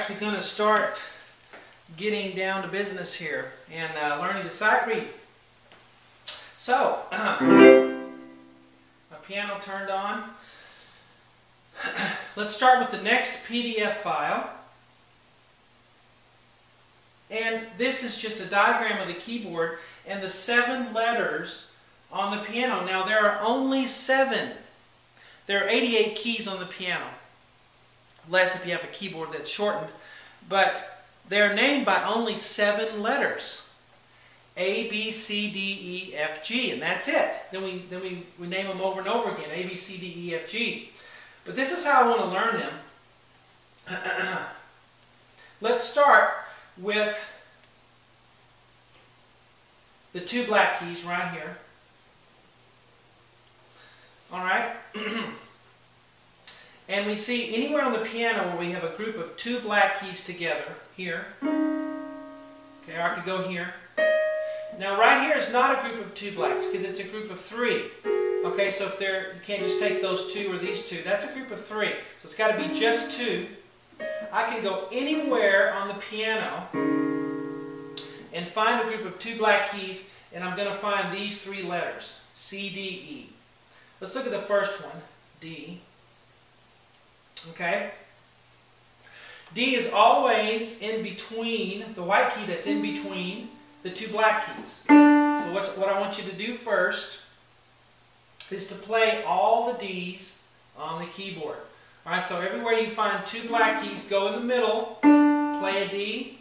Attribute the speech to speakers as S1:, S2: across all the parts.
S1: actually going to start getting down to business here and learning to sight read. So, my piano turned on. Let's start with the next PDF file. And this is just a diagram of the keyboard and the 7 letters on the piano. Now there are only 7. There are 88 keys on the piano. Less if you have a keyboard that's shortened. But they're named by only 7 letters. A, B, C, D, E, F, G. And that's it. Then we name them over and over again. A, B, C, D, E, F, G. But this is how I want to learn them. Let's start with the 2 black keys right here. Alright? And we see anywhere on the piano where we have a group of 2 black keys together, here. Okay, or I could go here. Now right here is not a group of 2 blacks because it's a group of 3. Okay, so if you can't just take those 2 or these 2. That's a group of 3. So it's got to be just 2. I can go anywhere on the piano and find a group of 2 black keys, and I'm going to find these 3 letters, C, D, E. Let's look at the first one, D. Okay? D is always in between, the white key that's in between the 2 black keys. So what I want you to do first is to play all the D's on the keyboard. Alright, so everywhere you find 2 black keys, go in the middle, play a D,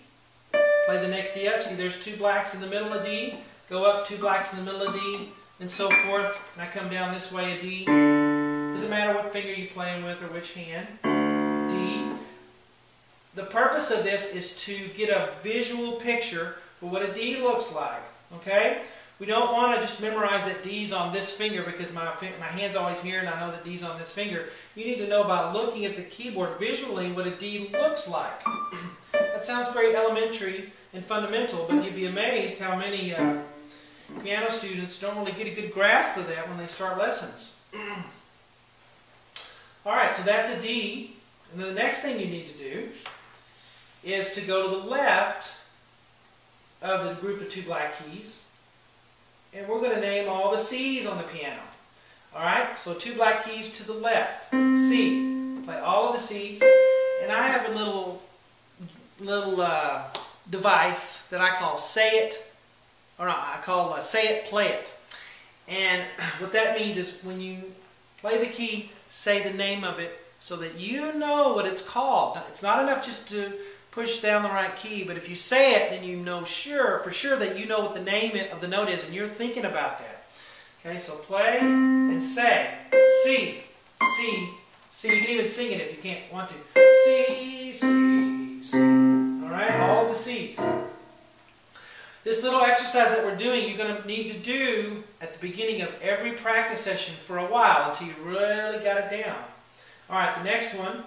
S1: play the next D up. See, there's 2 blacks in the middle of D, go up 2 blacks in the middle of D, and so forth. And I come down this way, a D. Doesn't matter what finger you're playing with or which hand. D. The purpose of this is to get a visual picture for what a D looks like. Okay? We don't want to just memorize that D's on this finger because my hand's always here and I know that D's on this finger. You need to know by looking at the keyboard visually what a D looks like. That sounds very elementary and fundamental, but you'd be amazed how many piano students don't really get a good grasp of that when they start lessons. Alright, so that's a D. And then the next thing you need to do is to go to the left of the group of 2 black keys. And we're going to name all the C's on the piano. Alright, so 2 black keys to the left. C. Play all of the C's. And I have a little device that I call Say It, or no, I call Say It, Play It. And what that means is when you play the key, say the name of it so that you know what it's called. It's not enough just to push down the right key, but if you say it, then you know for sure that you know what the name of the note is, and you're thinking about that. Okay, so play and say. C, C, C. You can even sing it if you can't want to. C, C, C. Alright, all of the C's. This little exercise that we're doing, you're going to need to do at the beginning of every practice session for a while until you really got it down. Alright, the next one.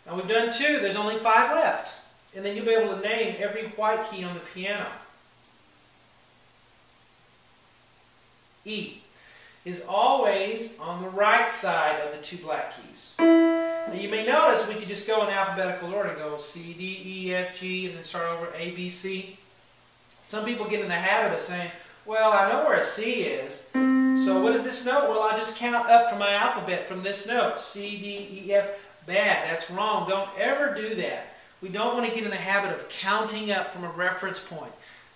S1: Now we've done 2, there's only 5 left. And then you'll be able to name every white key on the piano. E is always on the right side of the 2 black keys. Now you may notice we could just go in alphabetical order and go C, D, E, F, G, and then start over A, B, C. Some people get in the habit of saying, well, I know where a C is, so what is this note? Well, I just count up from my alphabet from this note. C, D, E, F. Bad. That's wrong. Don't ever do that. We don't want to get in the habit of counting up from a reference point.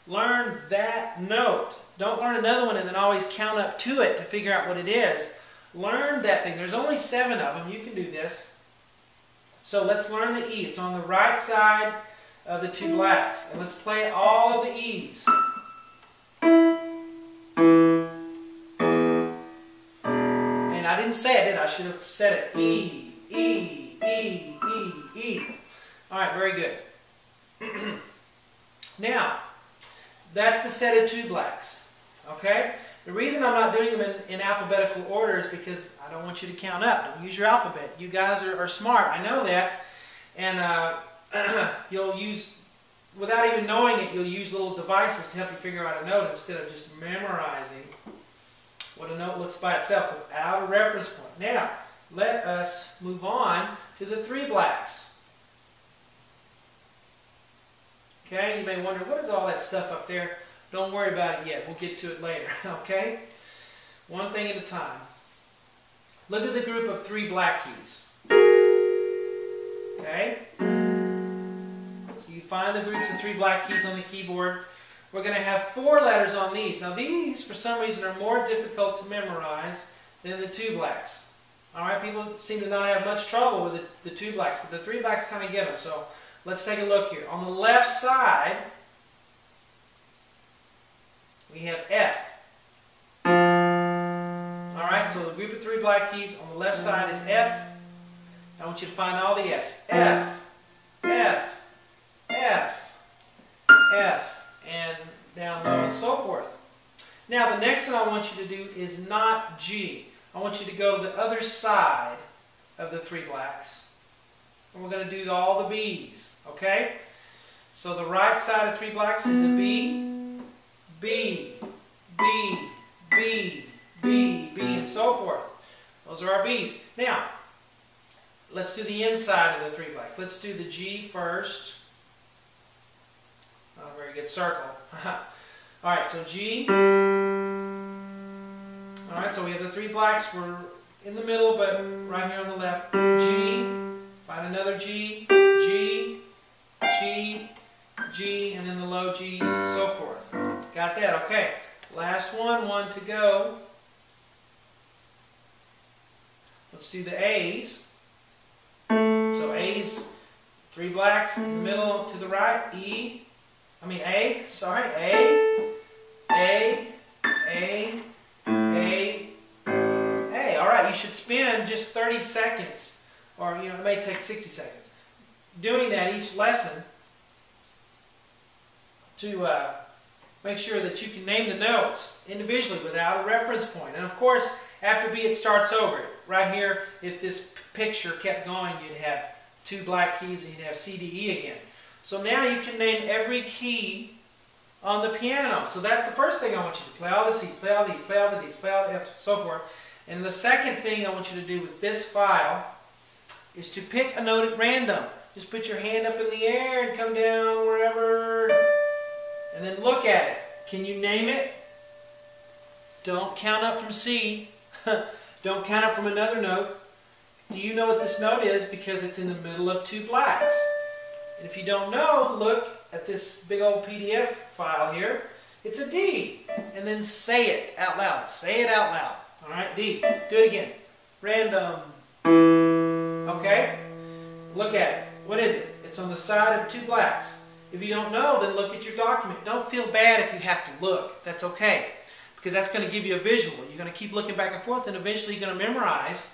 S1: Learn that note. Don't learn another one and then always count up to it to figure out what it is. Learn that thing. There's only 7 of them. You can do this. So let's learn the E. It's on the right side of the 2 blacks. And let's play all of the E's. And I didn't say it, did I? I should have said it. E, E, E, E, E. Alright, very good. Now, that's the set of 2 blacks. Okay? The reason I'm not doing them in alphabetical order is because I don't want you to count up. Don't use your alphabet. You guys are smart. I know that. And you'll use, without even knowing it, you'll use little devices to help you figure out a note instead of just memorizing what a note looks by itself without a reference point. Now, let us move on to the 3 blacks. Okay, you may wonder, what is all that stuff up there? Don't worry about it yet. We'll get to it later. Okay? One thing at a time. Look at the group of 3 black keys. Okay? So you find the groups of 3 black keys on the keyboard. We're going to have 4 letters on these. Now these, for some reason, are more difficult to memorize than the 2 blacks. Alright, people seem to not have much trouble with the 2 blacks, but the 3 blacks kind of get them. So let's take a look here. On the left side, we have F. Alright, so the group of 3 black keys on the left side is F. I want you to find all the F's. F, F, F, F, and down low and so forth. Now the next thing I want you to do is not G. I want you to go to the other side of the 3 blacks. And we're going to do all the B's. Okay? So the right side of 3 blacks is a B, B, B, B, B, B, and so forth. Those are our B's. Now, let's do the inside of the 3 blacks. Let's do the G first. Oh, very good. Circle. Alright, so G. Alright, so we have the 3 blacks. We're in the middle, but right here on the left. G. Find another G. G. G. G. And then the low G's, and so forth. Got that? Okay. Last one. 1 to go. Let's do the A's. So A's, 3 blacks in the middle to the right. A, sorry, A. Alright, you should spend just 30 seconds, or it may take 60 seconds, doing that each lesson to make sure that you can name the notes individually without a reference point. And of course, after B it starts over. Right here, if this picture kept going, you'd have 2 black keys and you'd have C, D, E again. So now you can name every key on the piano. So that's the first thing I want you to play all the C's, play all these, play all the D's, play all the F's, so forth. And the second thing I want you to do with this file is to pick a note at random. Just put your hand up in the air and come down wherever, and then look at it. Can you name it? Don't count up from C. Don't count up from another note. Do you know what this note is? Because it's in the middle of 2 blacks. And if you don't know, look at this big old PDF file here. It's a D. And then say it out loud. Say it out loud. Alright, D. Do it again. Random. Okay? Look at it. What is it? It's on the side of 2 blacks. If you don't know, then look at your document. Don't feel bad if you have to look. That's okay. Because that's going to give you a visual. You're going to keep looking back and forth, and eventually you're going to memorize.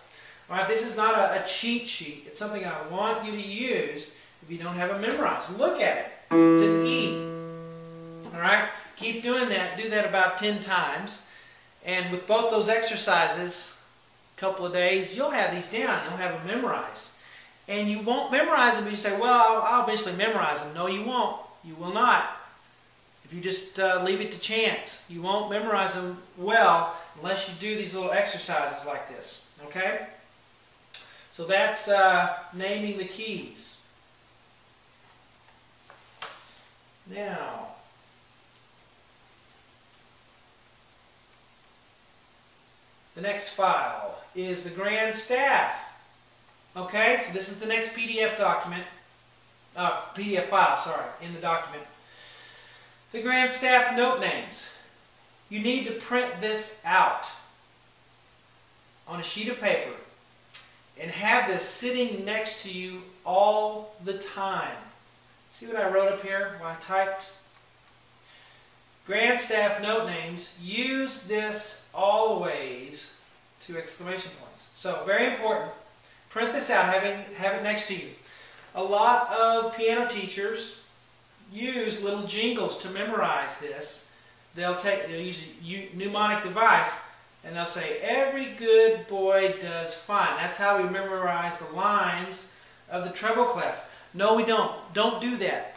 S1: Alright, this is not a cheat sheet. It's something I want you to use if you don't have it memorized. Look at it. It's an E. Alright? Keep doing that. Do that about 10 times. And with both those exercises, a couple of days, you'll have these down. You'll have them memorized. And you won't memorize them, but you say, well, I'll eventually memorize them. No, you won't. You will not. If you just leave it to chance, you won't memorize them well unless you do these little exercises like this. Okay? So that's naming the keys. Now, the next file is the grand staff. Okay, so this is the next PDF document, PDF file, sorry, in the document. The grand staff note names. You need to print this out on a sheet of paper and have this sitting next to you all the time. See what I wrote up here, what I typed? Grand staff note names, use this always, 2 exclamation points. So, very important. Print this out, have it next to you. A lot of piano teachers use little jingles to memorize this. They'll use a mnemonic device and they'll say, every good boy does fine. That's how we memorize the lines of the treble clef. No, we don't. Don't do that.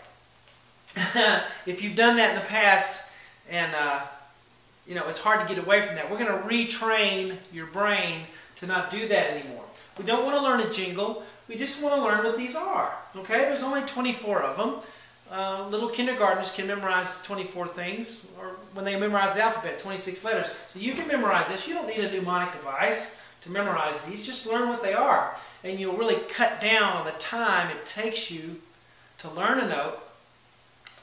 S1: If you've done that in the past and it's hard to get away from that, we're going to retrain your brain to not do that anymore. We don't want to learn a jingle. We just want to learn what these are. Okay? There's only 24 of them. little kindergartners can memorize 24 things, or when they memorize the alphabet, 26 letters. So you can memorize this. You don't need a mnemonic device to memorize these. Just learn what they are. And you'll really cut down on the time it takes you to learn a note.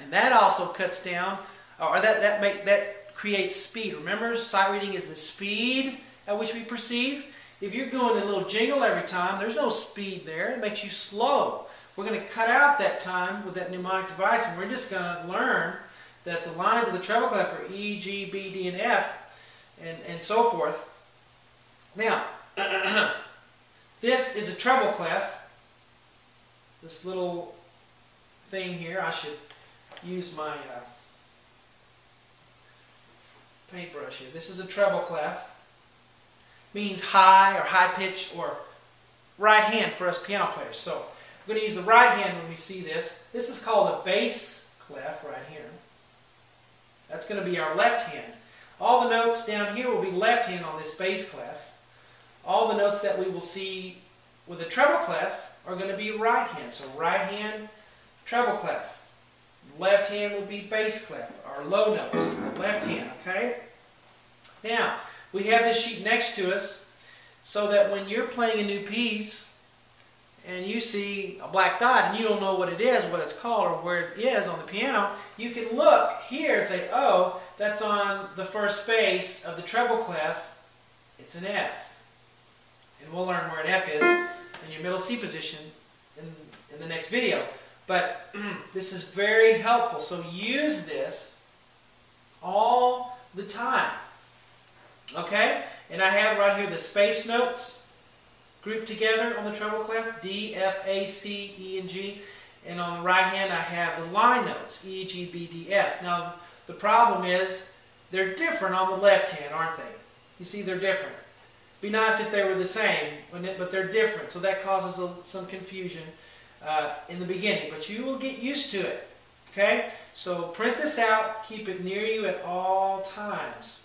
S1: And that also cuts down, or that creates speed. Remember, sight reading is the speed at which we perceive. If you're going a little jingle every time, there's no speed there. It makes you slow. We're going to cut out that time with that mnemonic device, and we're just going to learn that the lines of the treble clef are E, G, B, D, and F, and so forth. Now, this is a treble clef. This little thing here, I should use my paintbrush here. This is a treble clef. Means high or high pitch or right hand for us piano players. So we're going to use the right hand when we see this. This is called a bass clef right here. That's going to be our left hand. All the notes down here will be left hand on this bass clef. All the notes that we will see with a treble clef are going to be right hand. So right hand, treble clef. Left hand will be bass clef, our low notes, left hand, okay? Now, we have this sheet next to us so that when you're playing a new piece and you see a black dot and you don't know what it is, what it's called, or where it is on the piano, you can look here and say, oh, that's on the first space of the treble clef. It's an F. And we'll learn where an F is in your middle C position in the next video. But this is very helpful. So use this all the time. Okay? And I have right here the space notes grouped together on the treble clef, D, F, A, C, E, and G. And on the right hand I have the line notes, E, G, B, D, F. Now the problem is they're different on the left hand, aren't they? You see, they're different. Be nice if they were the same, but they're different. So that causes some confusion in the beginning. But you will get used to it. Okay? So print this out. Keep it near you at all times.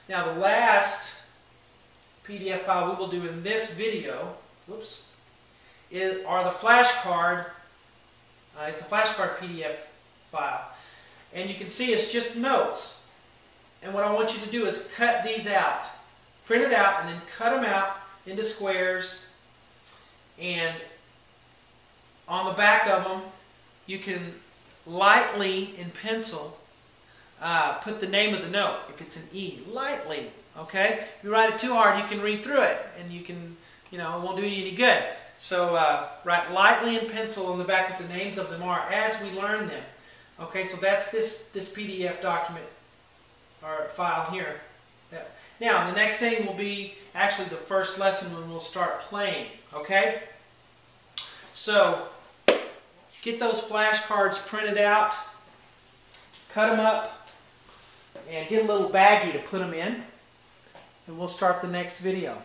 S1: Now the last PDF file we will do in this video, are the flashcard. It's the flashcard PDF file, and you can see it's just notes. And what I want you to do is cut these out, print it out, and then cut them out into squares. And on the back of them, you can lightly in pencil put the name of the note. If it's an E, lightly, okay? If you write it too hard, you can read through it, and you can, it won't do you any good. So write lightly in pencil on the back what the names of them are as we learn them. Okay, so that's this PDF document or file here. Now, the next thing will be actually the first lesson when we'll start playing. Okay? So, get those flashcards printed out, cut them up, and get a little baggie to put them in, and we'll start the next video.